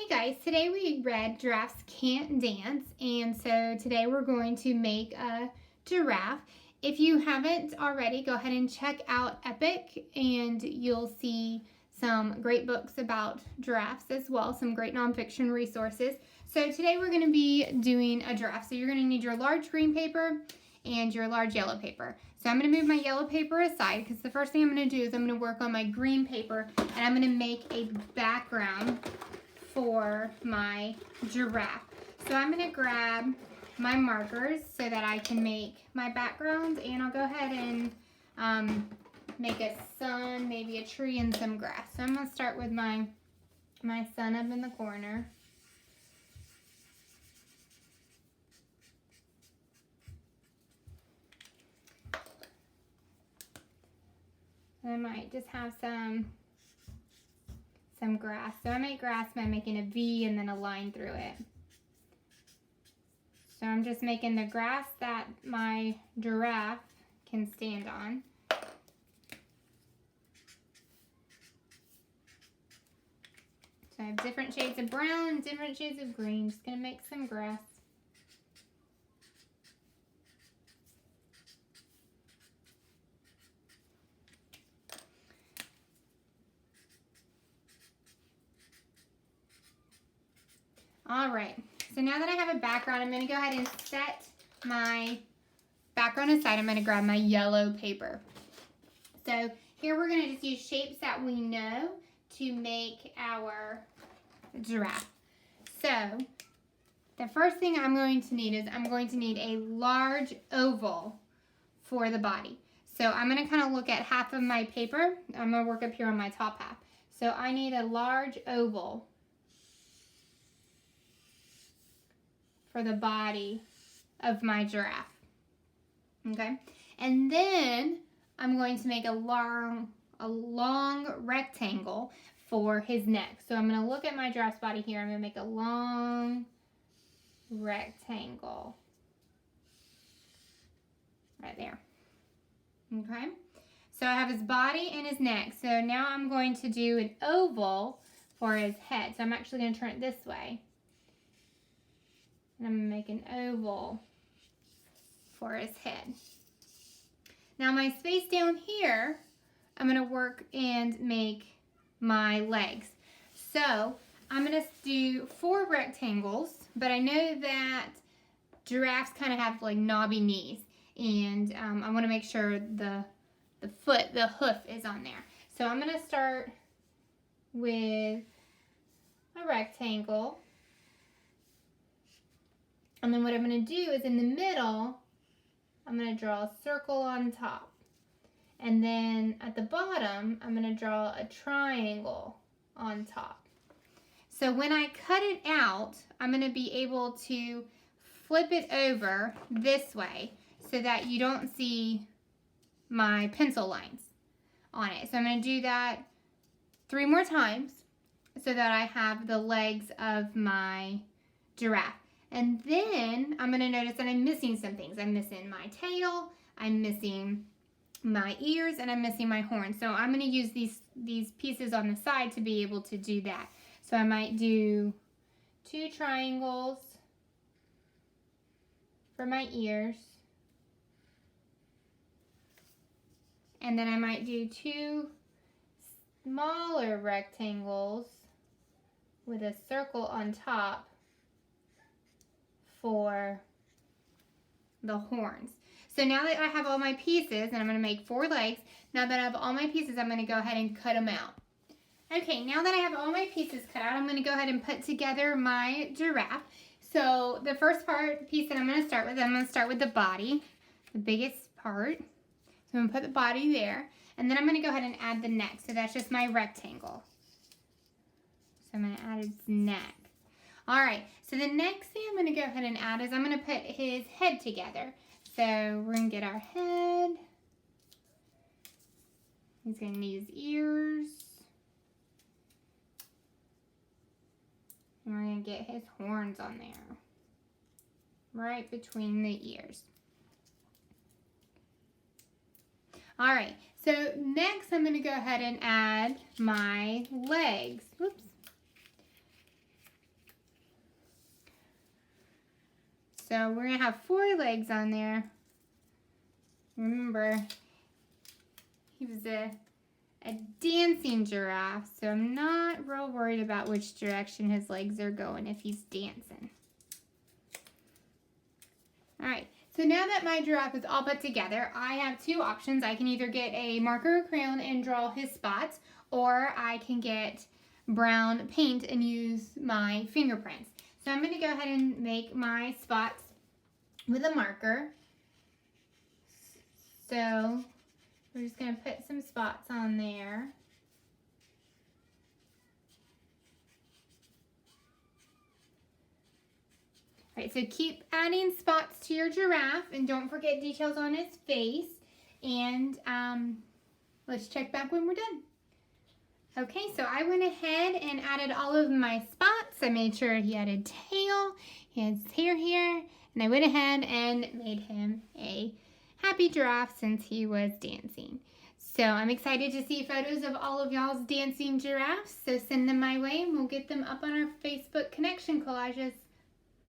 Guys, today we read Giraffes Can't Dance, and so today we're going to make a giraffe. If you haven't already, go ahead and check out Epic and you'll see some great books about giraffes as well, some great nonfiction resources. So today we're going to be doing a giraffe. So you're going to need your large green paper and your large yellow paper. So I'm going to move my yellow paper aside because the first thing I'm going to do is I'm going to work on my green paper and I'm going to make a background for my giraffe. So I'm going to grab my markers so that I can make my background, and I'll go ahead and make a sun, maybe a tree and some grass. So I'm going to start with my sun up in the corner. I might just have some grass. So I make grass by making a V and then a line through it. So I'm just making the grass that my giraffe can stand on. So I have different shades of brown, different shades of green. Just gonna make some grass. All right, so now that I have a background, I'm going to go ahead and set my background aside. I'm going to grab my yellow paper. So here we're going to just use shapes that we know to make our giraffe. So the first thing I'm going to need is I'm going to need a large oval for the body. So I'm going to kind of look at half of my paper. I'm going to work up here on my top half. So I need a large oval for the body of my giraffe. Okay, and then I'm going to make a long rectangle for his neck. So I'm going to look at my giraffe's body here. I'm going to make a long rectangle right there. Okay, so I have his body and his neck. So now I'm going to do an oval for his head. So I'm actually going to turn it this way. And I'm going to make an oval for his head. Now my space down here, I'm going to work and make my legs. So I'm going to do 4 rectangles, but I know that giraffes kind of have like knobby knees, and I want to make sure the hoof is on there. So I'm going to start with a rectangle. And then what I'm going to do is in the middle, I'm going to draw a circle on top. And then at the bottom, I'm going to draw a triangle on top. So when I cut it out, I'm going to be able to flip it over this way so that you don't see my pencil lines on it. So I'm going to do that 3 more times so that I have the legs of my giraffe. And then I'm going to notice that I'm missing some things. I'm missing my tail, I'm missing my ears, and I'm missing my horns. So I'm going to use these pieces on the side to be able to do that. So I might do 2 triangles for my ears. And then I might do 2 smaller rectangles with a circle on top for the horns. So now that I have all my pieces, and I'm going to make 4 legs, now that I have all my pieces, I'm going to go ahead and cut them out. Okay, now that I have all my pieces cut out, I'm going to go ahead and put together my giraffe. So the first piece that I'm going to start with the body, the biggest part. So I'm going to put the body there, and then I'm going to go ahead and add the neck. So that's just my rectangle. So I'm going to add its neck. All right, so the next thing I'm going to go ahead and add is I'm going to put his head together. So we're going to get our head. He's going to need his ears. And we're going to get his horns on there, right between the ears. All right, so next I'm going to go ahead and add my legs. Whoops. So we're going to have 4 legs on there. Remember, he was a dancing giraffe, so I'm not real worried about which direction his legs are going if he's dancing. All right, so now that my giraffe is all put together, I have 2 options. I can either get a marker or crayon and draw his spots, or I can get brown paint and use my fingerprints. So I'm going to go ahead and make my spots with a marker. So we're just going to put some spots on there. All right, so keep adding spots to your giraffe, and don't forget details on his face. And let's check back when we're done. Okay, so I went ahead and added all of my spots. I made sure he had a tail, he has his hair here, and I went ahead and made him a happy giraffe since he was dancing. So I'm excited to see photos of all of y'all's dancing giraffes, so send them my way and we'll get them up on our Facebook connection collages.